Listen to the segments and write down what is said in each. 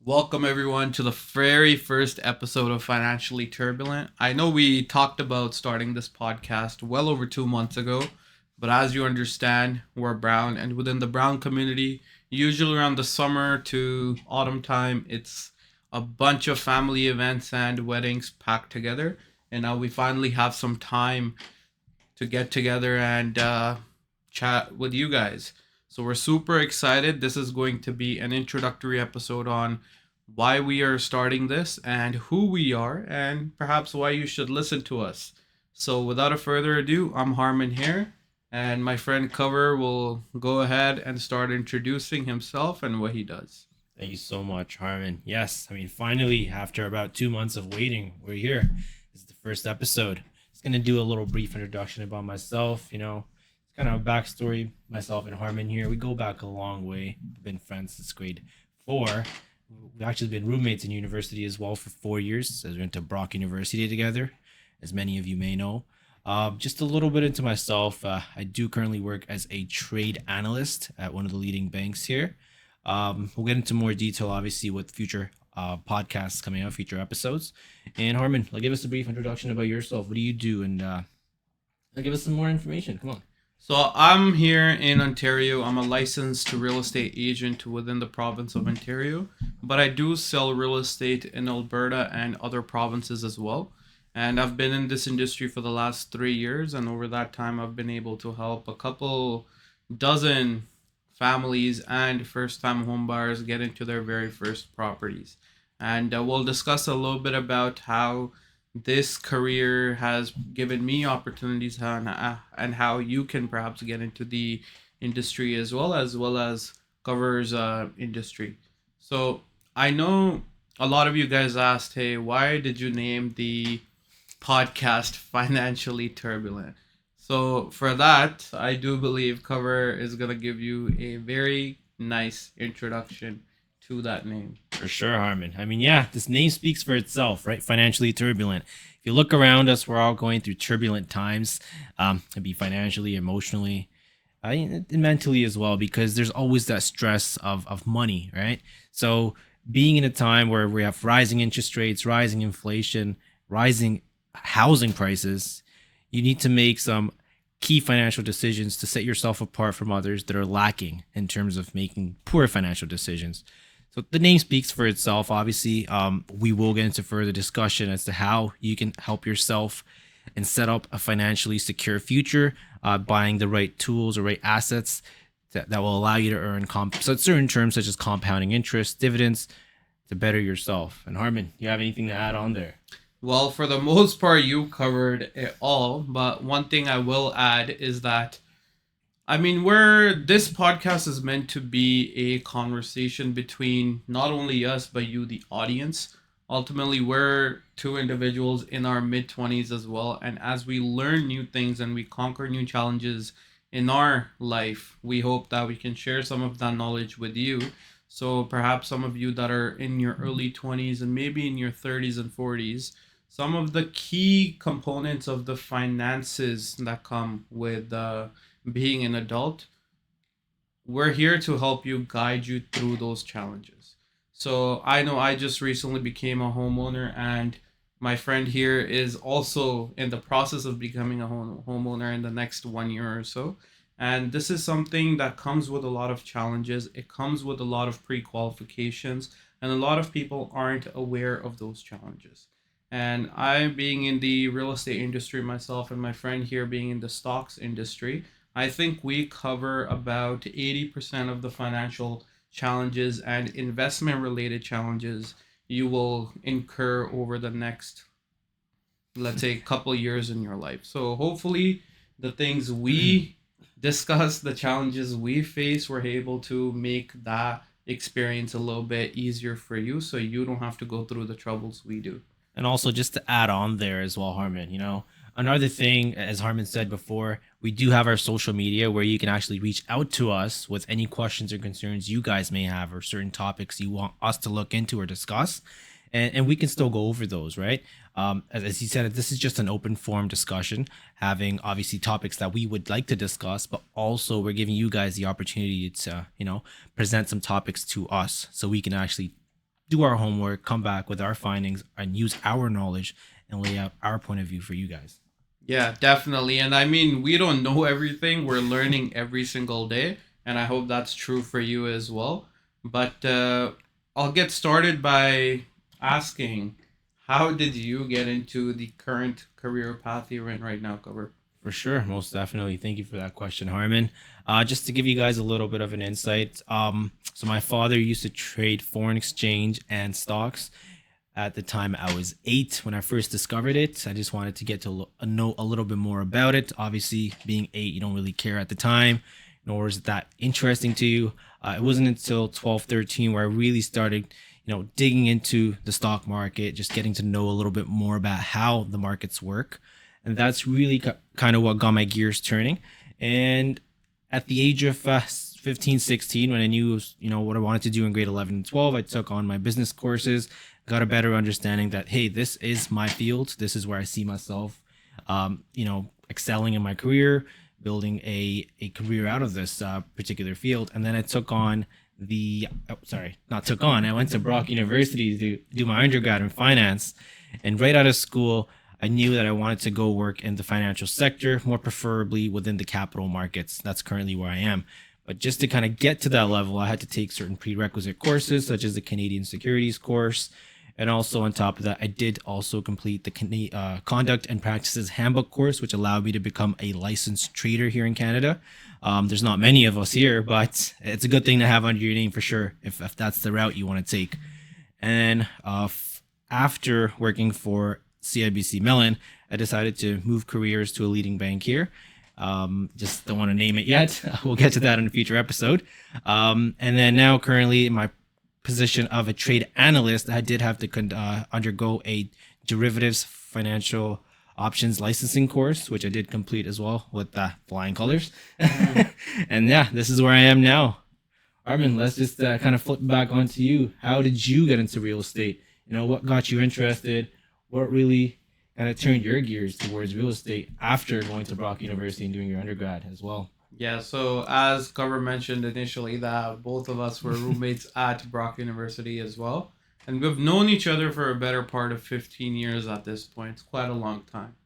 Welcome everyone to the very first episode of Financially Turbulent. I know we talked about starting this podcast well over 2 months ago, but as you understand, we're brown, and within the brown community, usually around the summer to autumn time, it's a bunch of family events and weddings packed together. And now we finally have some time to get together and chat with you guys. So we're super excited. This is going to be an introductory episode on why we are starting this and who we are, and perhaps why you should listen to us. So without a further ado, I'm Harman here, and my friend Cover will go ahead and start introducing himself and what he does. Thank you so much, Harman. Yes, finally, after about 2 months of waiting, we're here. This is the first episode. Just going to do a little brief introduction about myself. It's kind of a backstory. Myself and Harman here, we go back a long way. We've been friends since grade 4. We've actually been roommates in university as well for 4 years, as we went to Brock University together, as many of you may know. Just a little bit into myself. I do currently work as a trade analyst at one of the leading banks here. We'll get into more detail, obviously, with future podcasts coming out, future episodes. And Harman, give us a brief introduction about yourself. What do you do? And give us some more information. Come on. So I'm here in Ontario. I'm a licensed real estate agent within the province of Ontario, but I do sell real estate in Alberta and other provinces as well. And I've been in this industry for the last 3 years, and over that time, I've been able to help a couple dozen families and first-time homebuyers get into their very first properties. And we'll discuss a little bit about how this career has given me opportunities and how you can perhaps get into the industry as well as covers industry. So I know a lot of you guys asked, hey, why did you name the podcast Financially Turbulent? So for that, I do believe Cover is gonna give you a very nice introduction to that name. For sure, Harman. Yeah, this name speaks for itself, right? Financially turbulent. If you look around us, we're all going through turbulent times. It'd be financially, emotionally, and mentally as well, because there's always that stress of money, right? So being in a time where we have rising interest rates, rising inflation, rising housing prices, you need to make some key financial decisions to set yourself apart from others that are lacking in terms of making poor financial decisions. So the name speaks for itself. Obviously, we will get into further discussion as to how you can help yourself and set up a financially secure future, buying the right tools or right assets that will allow you to earn certain terms such as compounding interest, dividends, to better yourself. And Harman, you have anything to add on there? Well, for the most part, you covered it all. But one thing I will add is that, where this podcast is meant to be a conversation between not only us, but you, the audience. Ultimately, we're two individuals in our mid 20s as well. And as we learn new things and we conquer new challenges in our life, we hope that we can share some of that knowledge with you. So perhaps some of you that are in your early 20s and maybe in your 30s and 40s, some of the key components of the finances that come with being an adult, we're here to help you, guide you through those challenges. So I know I just recently became a homeowner, and my friend here is also in the process of becoming a homeowner in the next 1 year or so. And this is something that comes with a lot of challenges. It comes with a lot of pre-qualifications, and a lot of people aren't aware of those challenges. And I, being in the real estate industry myself, and my friend here being in the stocks industry, I think we cover about 80% of the financial challenges and investment related challenges you will incur over the next, let's say, couple years in your life. So hopefully the things we discuss, the challenges we face, we're able to make that experience a little bit easier for you so you don't have to go through the troubles we do. And also, just to add on there as well, Harman, another thing, as Harman said before, we do have our social media where you can actually reach out to us with any questions or concerns you guys may have, or certain topics you want us to look into or discuss. And we can still go over those, right? As he said, this is just an open forum discussion, having obviously topics that we would like to discuss, but also we're giving you guys the opportunity to, present some topics to us so we can actually do our homework, come back with our findings, and use our knowledge and lay out our point of view for you guys. Yeah, definitely. And I mean, we don't know everything. We're learning every single day. And I hope that's true for you as well. But I'll get started by asking, how did you get into the current career path you're in right now, Cover? For sure, most definitely. Thank you for that question, Harman. Just to give you guys a little bit of an insight, so my father used to trade foreign exchange and stocks. At the time, I was 8 when I first discovered it. I just wanted to get to know a little bit more about it. Obviously, being 8, you don't really care at the time, nor is it that interesting to you. It wasn't until 12, 13 where I really started, digging into the stock market, just getting to know a little bit more about how the markets work. And that's really kind of what got my gears turning. And at the age of 15, 16, when I knew, what I wanted to do in grade 11 and 12, I took on my business courses, got a better understanding that, hey, this is my field. This is where I see myself, excelling in my career, building a career out of this particular field. And then I took on I went to Brock University to do my undergrad in finance. And right out of school, I knew that I wanted to go work in the financial sector, more preferably within the capital markets. That's currently where I am. But just to kind of get to that level, I had to take certain prerequisite courses, such as the Canadian Securities course. And also on top of that, I did also complete the Conduct and Practices Handbook course, which allowed me to become a licensed trader here in Canada. There's not many of us here, but it's a good thing to have under your name for sure, if that's the route you want to take. And after working for CIBC Mellon, I decided to move careers to a leading bank here. Just don't want to name it yet. We'll get to that in a future episode. And then now currently in my position of a trade analyst, I did have to undergo a derivatives financial options licensing course, which I did complete as well with flying colors. And yeah, this is where I am now. Armin, let's just kind of flip back onto you. How did you get into real estate? What got you interested? What really kind of turned your gears towards real estate after going to Brock University and doing your undergrad as well? Yeah, so as Cover mentioned initially, that both of us were roommates at Brock University as well. And we've known each other for a better part of 15 years at this point. It's quite a long time,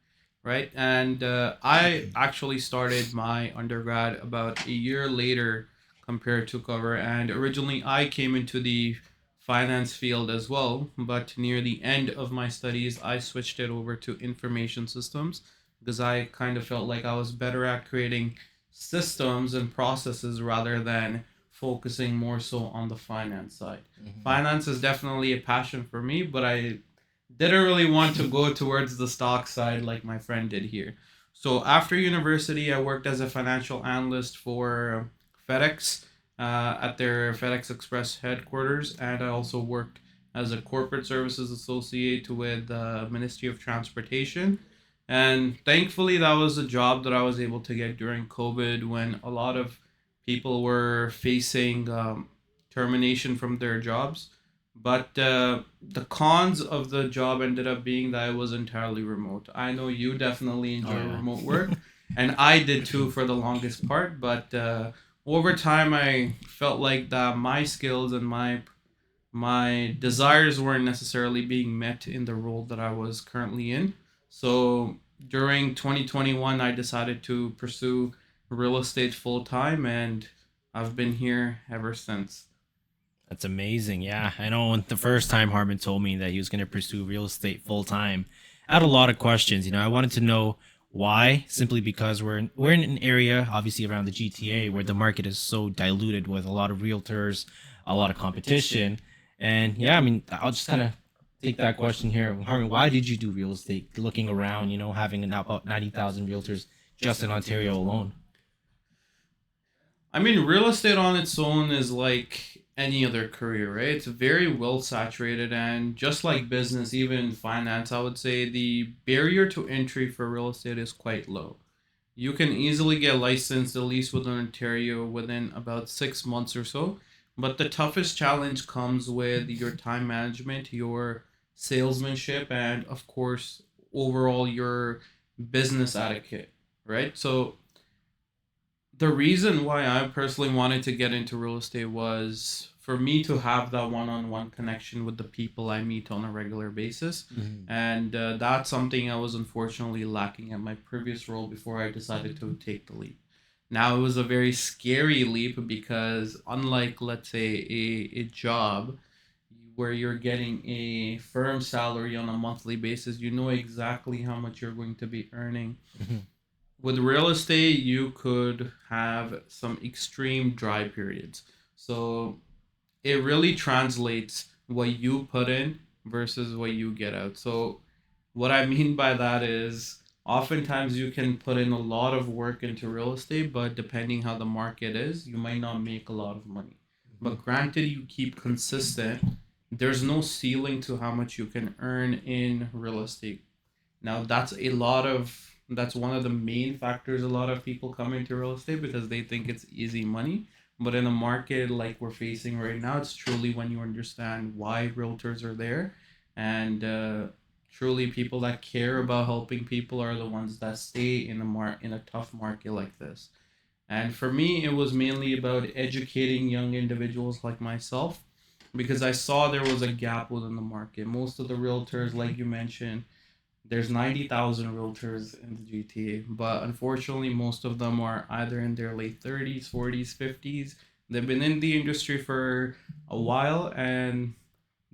right? And I actually started my undergrad about a year later compared to Cover. And originally I came into the finance field as well, but near the end of my studies, I switched it over to information systems because I kind of felt like I was better at creating systems and processes rather than focusing more so on the finance side. Mhm. Finance is definitely a passion for me, but I didn't really want to go towards the stock side like my friend did here. So after university, I worked as a financial analyst for FedEx at their FedEx Express headquarters, and I also worked as a corporate services associate with the Ministry of Transportation. And thankfully, that was a job that I was able to get during COVID when a lot of people were facing termination from their jobs. But the cons of the job ended up being that it was entirely remote. I know you definitely Oh enjoy yeah. remote work, and I did too for the longest part. But over time, I felt like that my skills and my desires weren't necessarily being met in the role that I was currently in. So during 2021, I decided to pursue real estate full time, and I've been here ever since. That's amazing. Yeah, I know when the first time Harman told me that he was going to pursue real estate full time, I had a lot of questions. I wanted to know why, simply because we're in an area, obviously around the GTA, where the market is so diluted with a lot of realtors, a lot of competition. And yeah, I mean, I'll just kind of take that question here. Harman, why did you do real estate? Looking around, having about 90,000 realtors just in Ontario alone. I mean, real estate on its own is like any other career, right? It's very well saturated, and just like business, even finance, I would say the barrier to entry for real estate is quite low. You can easily get licensed, at least within Ontario, within about 6 months or so. But the toughest challenge comes with your time management, your salesmanship, and of course, overall, your business etiquette, right? So the reason why I personally wanted to get into real estate was for me to have that one-on-one connection with the people I meet on a regular basis. Mhm. And that's something I was unfortunately lacking at my previous role before I decided to take the leap. Now, it was a very scary leap because, unlike, let's say, a job where you're getting a firm salary on a monthly basis, you know exactly how much you're going to be earning. Mhm. With real estate, you could have some extreme dry periods. So it really translates what you put in versus what you get out. So what I mean by that is oftentimes you can put in a lot of work into real estate, but depending how the market is, you might not make a lot of money. Mhm. But granted, you keep consistent, there's no ceiling to how much you can earn in real estate. Now, that's one of the main factors a lot of people come into real estate because they think it's easy money. But in a market like we're facing right now, it's truly when you understand why realtors are there, and truly people that care about helping people are the ones that stay in a tough market like this. And for me, it was mainly about educating young individuals like myself because I saw there was a gap within the market. Most of the realtors, like you mentioned, there's 90,000 realtors in the GTA, but unfortunately, most of them are either in their late 30s, 40s, 50s. They've been in the industry for a while and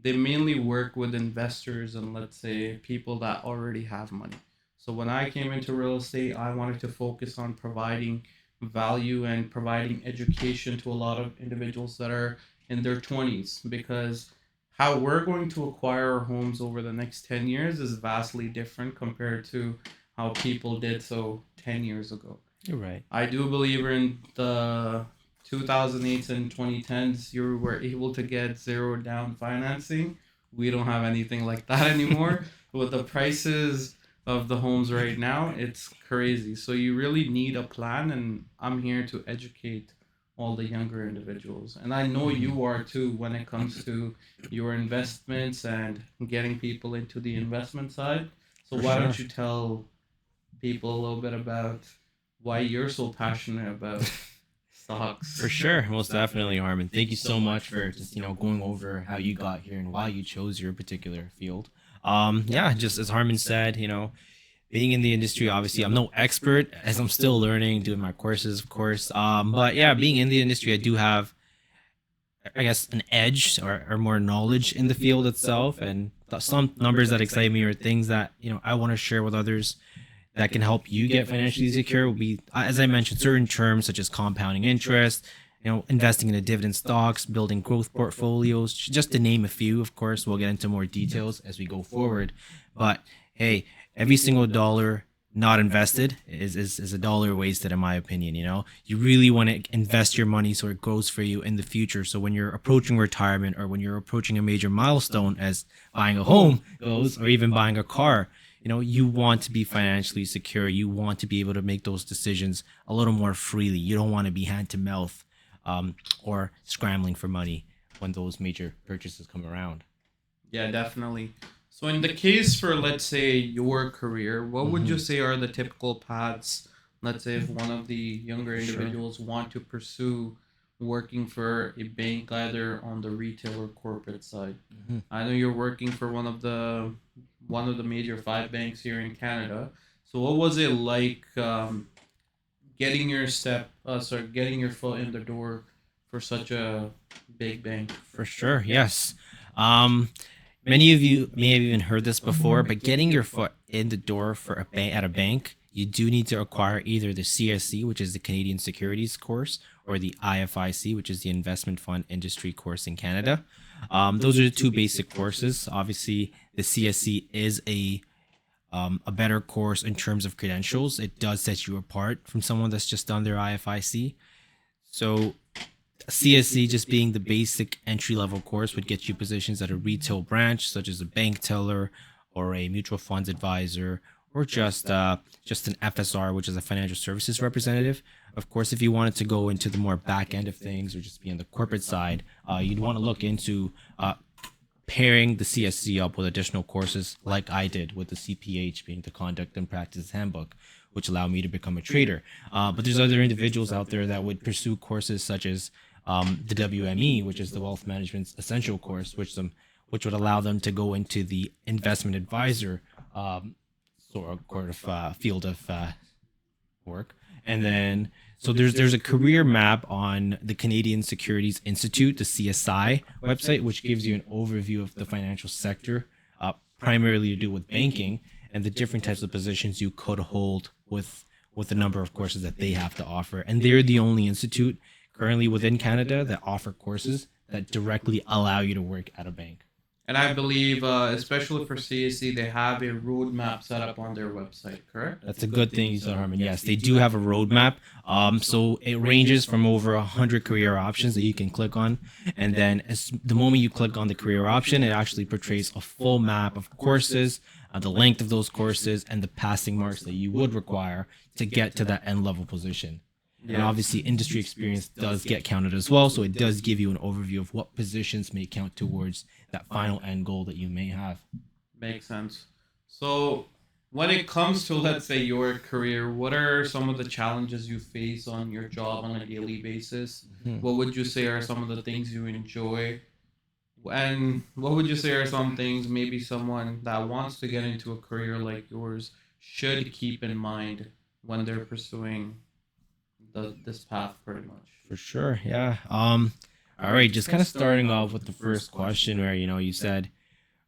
they mainly work with investors and, let's say, people that already have money. So when I came into real estate, I wanted to focus on providing value and providing education to a lot of individuals that are in their 20s because how we're going to acquire our homes over the next 10 years is vastly different compared to how people did so 10 years ago. You're right. I do believe in the 2008s and 2010s, you were able to get zero down financing. We don't have anything like that anymore. With the prices of the homes right now, it's crazy. So you really need a plan, and I'm here to educate all the younger individuals. And I know Mhm. you are too when it comes to your investments and getting people into the investment side. So For why sure. don't you tell people a little bit about why you're so passionate about For stocks. sure, most definitely, Harman. Thank you so much for just going over how you got here and why you chose your particular field. Yeah, just as Harman said, being in the industry, obviously, I'm no expert as I'm still learning, doing my courses, of course. But yeah, being in the industry, I do have, I guess, an edge or more knowledge in the field itself, and some numbers that excite me or things that I want to share with others that can help you get financially secure will be, as I mentioned, certain terms such as compounding interest, investing in the dividend stocks, building growth portfolios, just to name a few. Of course, we'll get into more details as we go forward. But hey, every single dollar not invested is a dollar wasted, in my opinion. You really want to invest your money so it grows for you in the future. So when you're approaching retirement or when you're approaching a major milestone as buying a home goes, or even buying a car, you want to be financially secure. You want to be able to make those decisions a little more freely. You don't want to be hand to mouth, or scrambling for money when those major purchases come around. Yeah, definitely. So, in the case for, let's say, your career, what would Hmm. you say are the typical paths? Let's say if one of the younger For sure. individuals want to pursue working for a bank, either on the retail or corporate side. Hmm. I know you're working for one of the major five banks here in Canada. So, what was it like getting your foot in the door for such a big bank? For sure, yes. Um, Many of you may have even heard this before, but getting your foot in the door for a bank at a bank, you do need to acquire either the CSC, which is the Canadian Securities course, or the IFIC, which is the Investment Fund Industry course in Canada. Those are the two basic courses. Obviously, the CSC is a better course in terms of credentials. It does set you apart from someone that's just done their IFIC. So CSC, just being the basic entry level course, would get you positions at a retail branch, such as a bank teller or a mutual funds advisor, or just an FSR, which is a financial services representative. Of course, if you wanted to go into the more back end of things or just be on the corporate side, you'd want to look into pairing the CSC up with additional courses like I did with the CPH, being the Conduct and Practice Handbook, which allowed me to become a trader. But there's other individuals out there that would pursue courses such as the WME, which is the Wealth Management's Essential course, which would allow them to go into the investment advisor field of work. And then so there's a career map on the Canadian Securities Institute, the CSI website, which gives you an overview of the financial sector, primarily to do with banking and the different types of positions you could hold with the number of courses that they have to offer. And they're the only institute currently within Canada that offer courses that directly allow you to work at a bank. And I believe, especially for CSC, they have a roadmap set up on their website, correct? That's a good thing you said, Harman. Yes, they do have a roadmap. So it ranges from over 100 career options that you can click on. And then the moment you click on the career option, it actually portrays a full map of courses, the length of those courses, and the passing marks that you would require to get to that end level position. Yeah. And obviously industry experience does get counted as well, so it does give you an overview of what positions may count towards that final end goal that you may have. Makes sense. So when it comes to, let's say, your career, what are some of the challenges you face on your job on a daily basis? What would you say are some of the things you enjoy? And what would you say are some things maybe someone that wants to get into a career like yours should keep in mind when they're pursuing this path, pretty much? For sure, yeah. All right, just kind of starting off with the first question, where you said,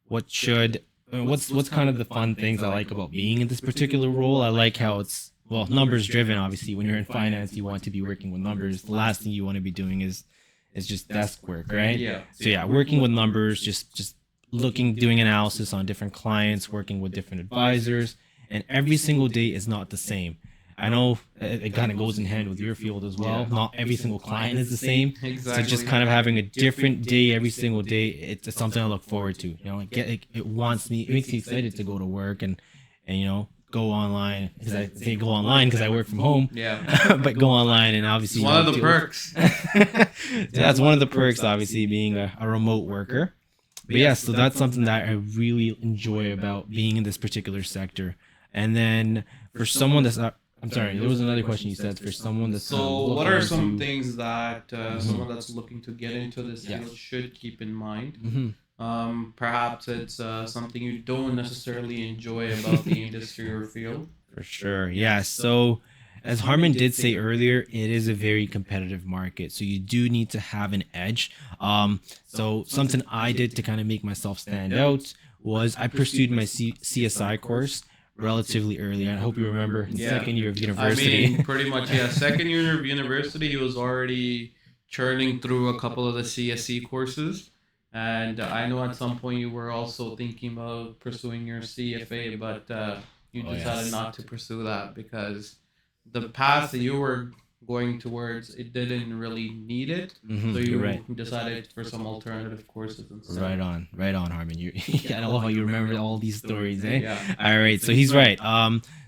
what's kind of the fun things I like about being in this particular role? I like how it's numbers driven. Obviously, when you're in finance, you want to be working with numbers. The last thing you want to be doing is just desk work, right? Yeah. So yeah, working with numbers, just doing analysis on different clients, working with different advisors, and every single day is not the same. I know it kind of goes in hand with your field as well. Yeah. Not every single client is the same. Exactly. So just kind of having a different day every single day, it's something I look forward to. It makes me excited to go to work and go online. Because I say go online because I work from home. Yeah. But go online and obviously it's one of the perks. That's one of the perks, obviously, being a remote worker. But yeah, so that's something that I really enjoy about being in this particular sector. And then for someone that's not, I'm sorry, there was another question you said for someone that's... So what are some things that someone that's looking to get into this field should keep in mind? Perhaps it's something you don't necessarily enjoy about the industry or field. For sure, yeah. So as Harman did say earlier, it is a very competitive market. So you do need to have an edge. So something I did to kind of make myself stand out was I pursued my CSI course relatively early. I hope you remember second year of university. I mean, pretty much, yeah. Second year of university, he was already churning through a couple of the CSC courses. And I know at some point you were also thinking about pursuing your CFA, but you decided not to pursue that because the path that you were going towards, it didn't really need it. So you decided for some alternative courses and stuff. Right on, Harman. I love how you remember all these stories, eh? Yeah. All right, so he's right.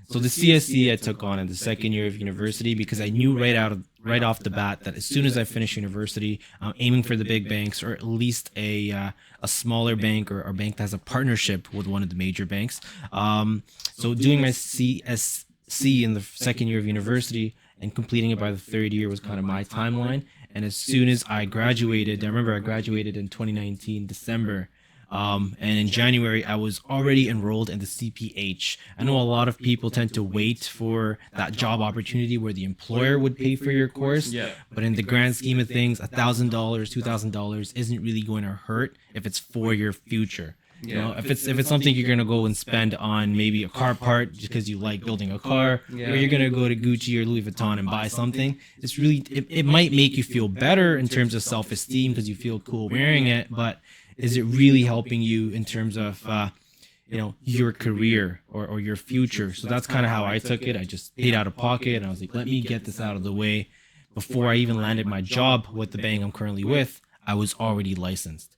So the CSC I took on in the second year of university because I knew right off the bat that as soon as I finish university, I'm aiming for the big banks or at least a smaller bank or a bank that has a partnership with one of the major banks. So doing my CSC in the second year of university and completing it by the third year was kind of my timeline. And as soon as I graduated, I remember I graduated in 2019, December. And in January, I was already enrolled in the CPH. I know a lot of people tend to wait for that job opportunity where the employer would pay for your course. Yeah. But in the grand scheme of things, $1,000, $2,000 isn't really going to hurt if it's for your future. You know, if it's something you're gonna go and spend on maybe a car part just because you like building a car, or you're gonna go to Gucci or Louis Vuitton and buy something, it's really it might make you feel better in terms of self-esteem because you feel cool wearing it, but is it really helping you in terms of your career or your future? So that's kind of how I took it. I just paid out of pocket and I was like, let me get this out of the way. Before I even landed my job with the bank I'm currently with, I was already licensed.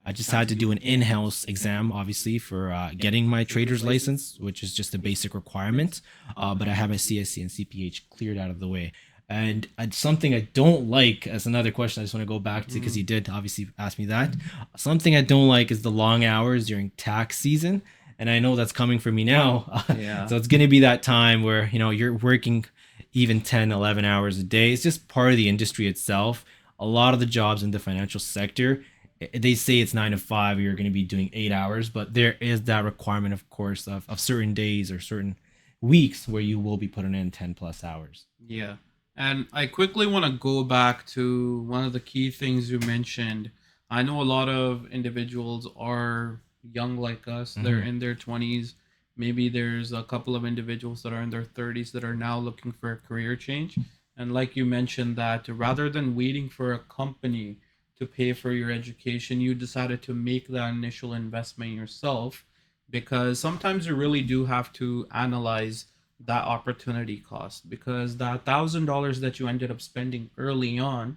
I just had to do an in-house exam, obviously, for getting my trader's license, which is just a basic requirement. But I have my CSC and CPH cleared out of the way. And something I don't like, as another question I just want to go back to, because you did obviously ask me that. Something I don't like is the long hours during tax season. And I know that's coming for me now. So it's going to be that time where, you're working even 10, 11 hours a day. It's just part of the industry itself. a lot of the jobs in the financial sector, they say it's 9 to 5, you're going to be doing 8 hours, but there is that requirement, of course, of certain days or certain weeks where you will be putting in 10 plus hours. Yeah. And I quickly want to go back to one of the key things you mentioned. I know a lot of individuals are young like us, they're Hmm. in their 20s. Maybe there's a couple of individuals that are in their 30s that are now looking for a career change. And like you mentioned, that rather than waiting for a company to pay for your education, you decided to make that initial investment yourself, because sometimes you really do have to analyze that opportunity cost, because that $1,000 that you ended up spending early on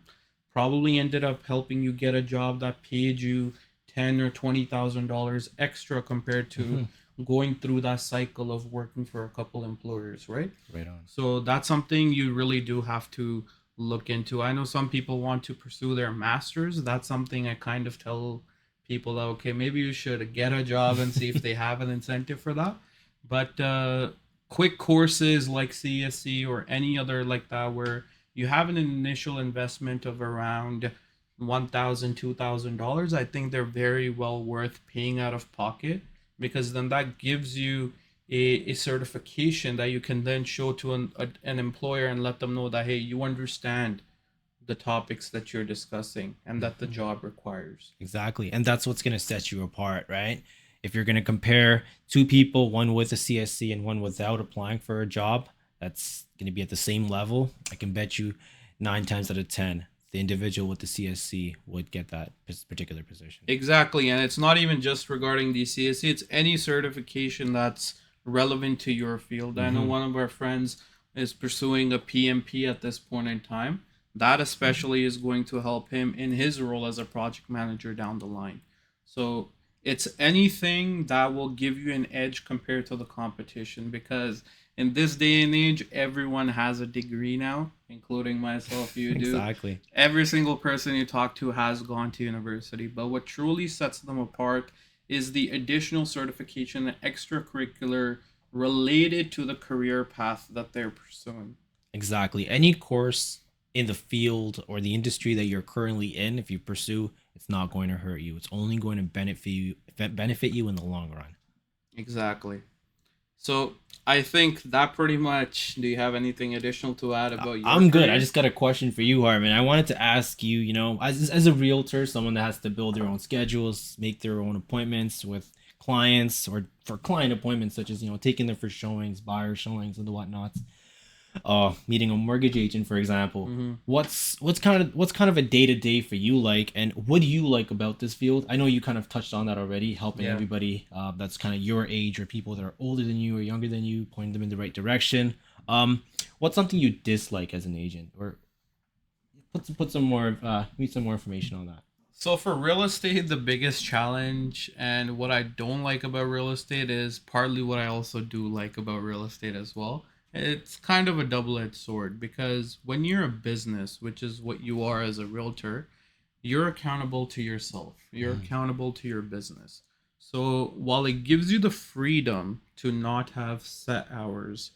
probably ended up helping you get a job that paid you $10 or $20,000 extra compared to Hmm. going through that cycle of working for a couple employers, right? Right on. So that's something you really do have to look into. I know some people want to pursue their masters. That's something I kind of tell people that, okay, maybe you should get a job and see if they have an incentive for that. But quick courses like CSC or any other like that, where you have an initial investment of around $1,000, $2,000, I think they're very well worth paying out of pocket, because then that gives you a certification that you can then show to an employer and let them know that, hey, you understand the topics that you're discussing and that the job requires. Exactly. And that's what's going to set you apart, right? If you're going to compare two people, one with a CSC and one without applying for a job, that's going to be at the same level. I can bet you 9 times out of 10, the individual with the CSC would get that particular position. Exactly, and it's not even just regarding the CSC, it's any certification that's relevant to your field. I know Hmm. one of our friends is pursuing a PMP at this point in time. That especially is going to help him in his role as a project manager down the line. So it's anything that will give you an edge compared to the competition, because in this day and age, everyone has a degree now, including myself, you do. Exactly. Every single person you talk to has gone to university, but what truly sets them apart is the additional certification and extracurricular related to the career path that they're pursuing. Exactly. Any course in the field or the industry that you're currently in, if you pursue, it's not going to hurt you. It's only going to benefit you in the long run. Exactly. So I think that pretty much. Do you have anything additional to add about your I'm good. I career? just got a question for you, Harman. I wanted to ask you, as a realtor, someone that has to build their own schedules, make their own appointments with clients or for client appointments, such as, taking them for showings, buyer showings, and the whatnots. Meeting a mortgage agent, for example. Mm-hmm. What's kind of a day to day for you like, and what do you like about this field? I know you kind of touched on that already, helping Yeah. everybody that's kind of your age or people that are older than you or younger than you, pointing them in the right direction. What's something you dislike as an agent, or put some more need some more information on that. So for real estate, the biggest challenge and what I don't like about real estate is partly what I also do like about real estate as well. It's kind of a double-edged sword, because when you're a business, which is what you are as a realtor, you're accountable to yourself. You're Mhm. accountable to your business. So while it gives you the freedom to not have set hours,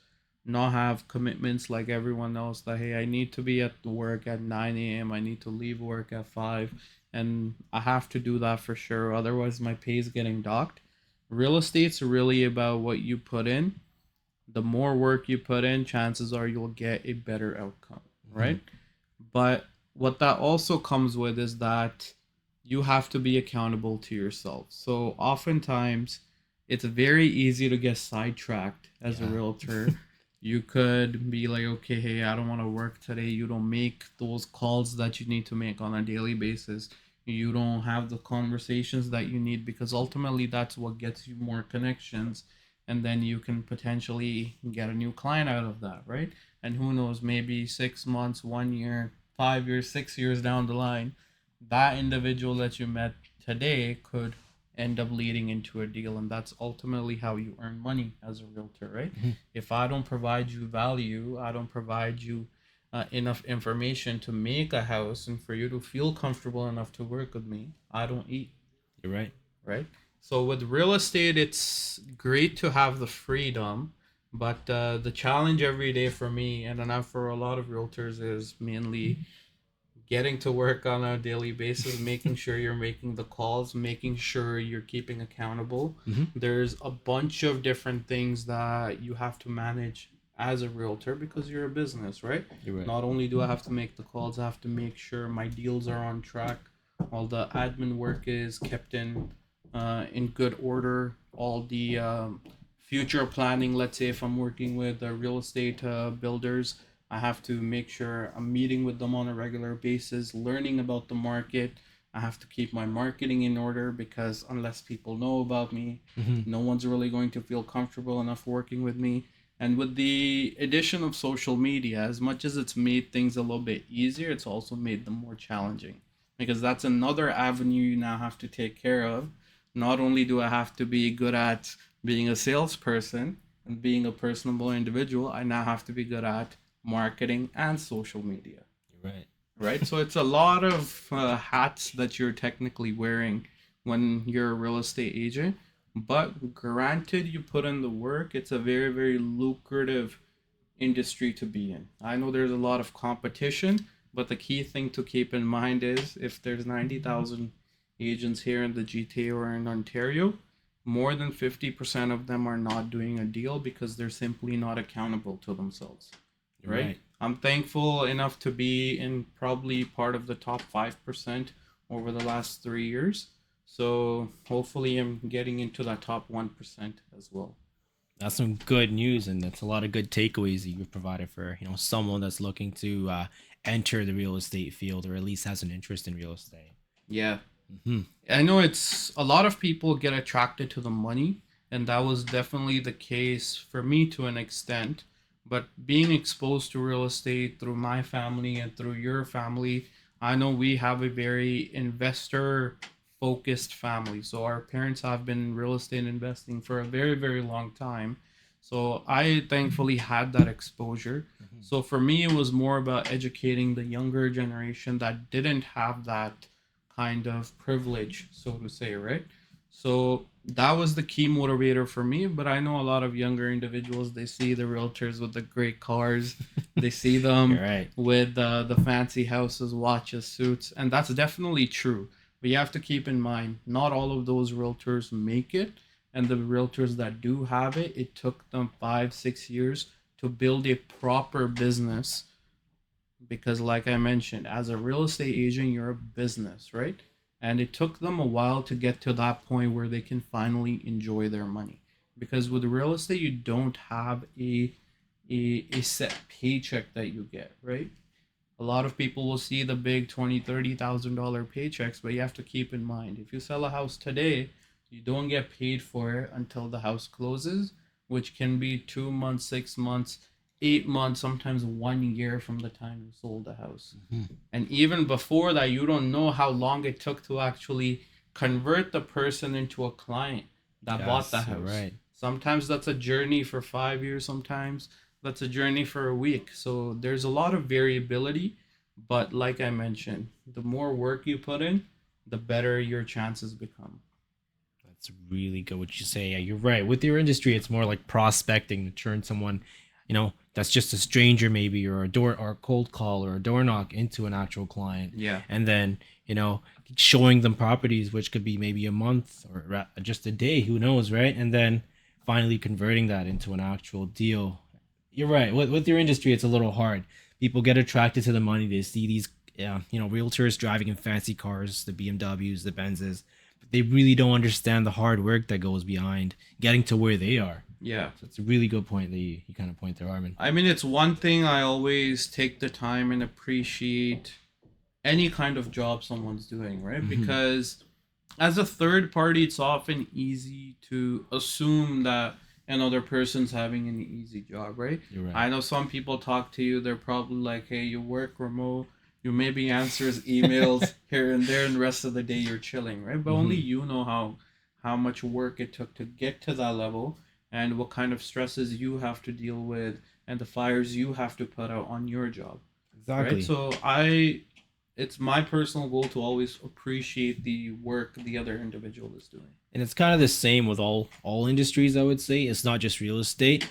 not have commitments like everyone else, that hey, I need to be at work at 9 a.m., I need to leave work at 5, and I have to do that for sure, otherwise my pay is getting docked. Real estate's really about what you put in. The more work you put in, chances are you'll get a better outcome, Mhm. right? But what that also comes with is that you have to be accountable to yourself. So oftentimes it's very easy to get sidetracked as a Yeah. realtor. You could be like, okay, hey, I don't want to work today. You don't make those calls that you need to make on a daily basis. You don't have the conversations that you need, because ultimately that's what gets you more connections. And then you can potentially get a new client out of that, right? And who knows, maybe 6 months, 1 year, 5 years, 6 years down the line, that individual that you met today could end up leading into a deal. And that's ultimately how you earn money as a realtor, right? Mhm. If I don't provide you value, I don't provide you enough information to make a house and for you to feel comfortable enough to work with me, I don't eat, You're right. right? So with real estate, it's great to have the freedom, but the challenge every day for me, and I know for a lot of realtors, is mainly getting to work on a daily basis, making sure you're making the calls, making sure you're keeping accountable. Hmm. There's a bunch of different things that you have to manage as a realtor because you're a business, right? You're right. Not only do I have to make the calls, I have to make sure my deals are on track, all the admin work is kept in good order, all the future planning. Let's say if I'm working with real estate builders, I have to make sure I'm meeting with them on a regular basis, learning about the market. I have to keep my marketing in order because unless people know about me, Hmm. no one's really going to feel comfortable enough working with me. And with the addition of social media, as much as it's made things a little bit easier, it's also made them more challenging because that's another avenue you now have to take care of. Not only do I have to be good at being a salesperson and being a personable individual, I now have to be good at marketing and social media, You're right. right? So it's a lot of hats that you're technically wearing when you're a real estate agent. But granted, you put in the work, it's a very, very lucrative industry to be in. I know there's a lot of competition, but the key thing to keep in mind is if there's 90,000 agents here in the GTA or in Ontario, more than 50% of them are not doing a deal because they're simply not accountable to themselves, You're right? right. I'm thankful enough to be in probably part of the top 5% over the last 3 years. So hopefully I'm getting into that top 1% as well. That's some good news, and that's a lot of good takeaways that you've provided for someone that's looking to enter the real estate field, or at least has an interest in real estate. Yeah. Hmm. I know it's a lot of people get attracted to the money, and that was definitely the case for me to an extent. But being exposed to real estate through my family and through your family, I know we have a very investor focused family. So our parents have been in real estate investing for a very, very long time. So I thankfully had that exposure. So for me, it was more about educating the younger generation that didn't have that kind of privilege, so to say, right? So that was the key motivator for me. But I know a lot of younger individuals, they see the realtors with the great cars, they see You're them right. with the fancy houses, watches, suits, and that's definitely true. But you have to keep in mind, not all of those realtors make it. And the realtors that do have it, it took them 5, 6 years to build a proper business because like I mentioned, as a real estate agent you're a business, right? And it took them a while to get to that point where they can finally enjoy their money because with real estate you don't have a set paycheck that you get, right? A lot of people will see the big 20, 30,000 dollar paychecks, but you have to keep in mind if you sell a house today, you don't get paid for it until the house closes, which can be 2 months, 6 months, 8 months, sometimes 1 year from the time you sold the house. Mhm. And even before that, you don't know how long it took to actually convert the person into a client that bought the Yes, you're house. right. Sometimes that's a journey for 5 years, sometimes that's a journey for a week. So there's a lot of variability. But like I mentioned, the more work you put in, the better your chances become. That's really good what you say. Yeah, you're right. With your industry, it's more like prospecting to turn someone, that's just a stranger maybe, or a door or a cold call or a door knock into an actual client. Yeah. And then, showing them properties, which could be maybe a month or just a day, who knows, right? And then finally converting that into an actual deal. You're right. With your industry, it's a little hard. People get attracted to the money. They see these, realtors driving in fancy cars, the BMWs, the Benzes, but they really don't understand the hard work that goes behind getting to where they are. Yeah. So it's a really good point that you kind of point there, Armin. I mean, it's one thing I always take the time and appreciate any kind of job someone's doing, right? Hmm. Because as a third party, it's often easy to assume that another person's having an easy job, right? You're right. I know some people talk to you, they're probably like, hey, you work remote, you maybe answers emails here and there, and the rest of the day you're chilling, right? But only Hmm. you know how much work it took to get to that level and what kind of stresses you have to deal with and the fires you have to put out on your job, right? Exactly. So I it's my personal goal to always appreciate the work the other individual is doing. And it's kind of the same with all industries, I would say. It's not just real estate.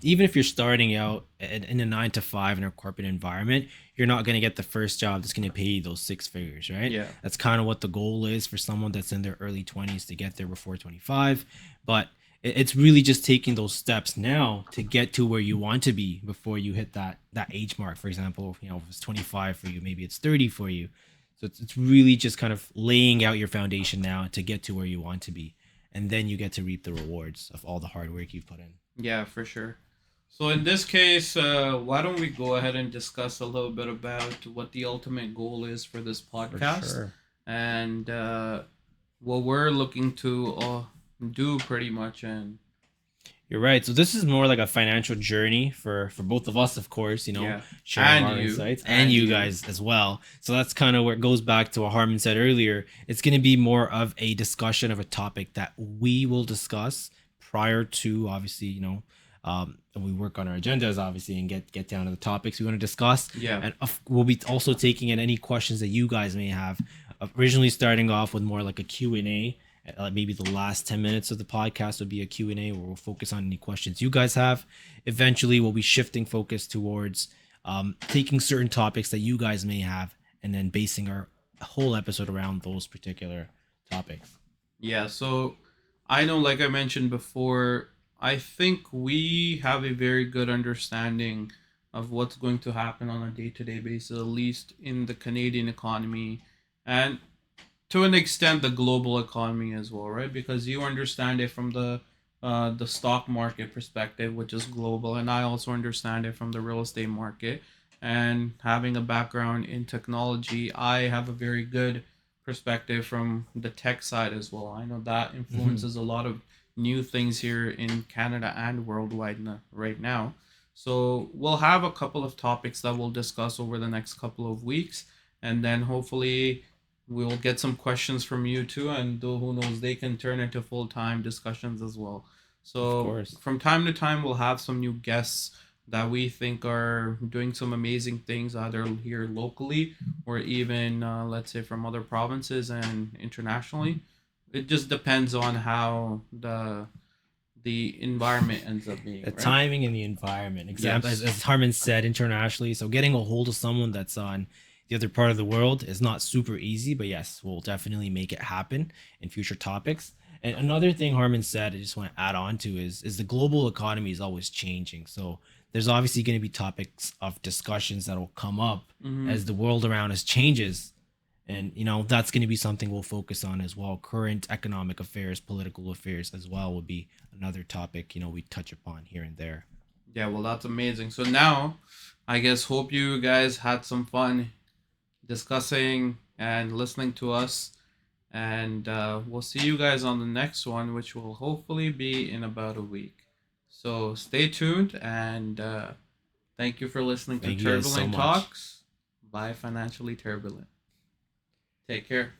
Even if you're starting out in a 9 to 5 in a corporate environment, you're not going to get the first job that's going to pay you those 6 figures, right? Yeah. That's kind of what the goal is for someone that's in their early 20s to get there before 25. But it's really just taking those steps now to get to where you want to be before you hit that age mark. For example, if it's 25 for you, maybe it's 30 for you. So it's really just kind of laying out your foundation now to get to where you want to be. And then you get to reap the rewards of all the hard work you've put in. Yeah, for sure. So in this case, why don't we go ahead and discuss a little bit about what the ultimate goal is for this For podcast sure. and what we're looking to do pretty much. And You're right. So this is more like a financial journey for both of us, of course, yeah, sharing and our you, insights and and you you. guys as well. So that's kind of where it goes back to what Harman said earlier. It's going to be more of a discussion of a topic that we will discuss prior to obviously, we work on our agendas obviously and get down to the topics we want to discuss. Yeah, And we'll be also taking in any questions that you guys may have. Originally starting off with more like a Q&A. Maybe the last 10 minutes of the podcast would be a Q&A where we'll focus on any questions you guys have. Eventually, we'll be shifting focus towards taking certain topics that you guys may have and then basing our whole episode around those particular topics. yeah. So I know, like I mentioned before, I think we have a very good understanding of what's going to happen on a day-to-day basis, at least in the Canadian economy, and to an extent the global economy as well, right? Because you understand it from the stock market perspective, which is global, and I also understand it from the real estate market. And having a background in technology, I have a very good perspective from the tech side as well. I know that Mhm. influences a lot of new things here in Canada and worldwide right now. So we'll have a couple of topics that we'll discuss over the next couple of weeks, and then hopefully we'll get some questions from you too, and who knows, they can turn into full time discussions as well. Of So course. from time to time, we'll have some new guests that we think are doing some amazing things, either here locally or even, let's say, from other provinces and internationally. It just depends on how the environment ends up The being, right? timing and the environment. Example, as, Yes. as Harman said, internationally. So getting a hold of someone that's on the other part of the world is not super easy, but yes, we'll definitely make it happen in future topics. And another thing Harman said, I just want to add on to is the global economy is always changing. So there's obviously going to be topics of discussions that will come up Mm-hmm. as the world around us changes. And that's going to be something we'll focus on as well. Current economic affairs, political affairs as well will be another topic we touch upon here and there. Yeah, well, that's amazing. So now, I guess, hope you guys had some fun discussing and listening to us. And we'll see you guys on the next one, which will hopefully be in about a week. So stay tuned and thank you for listening to Thank you guys so Turbulent much. Talks by Financially Turbulent. Take care.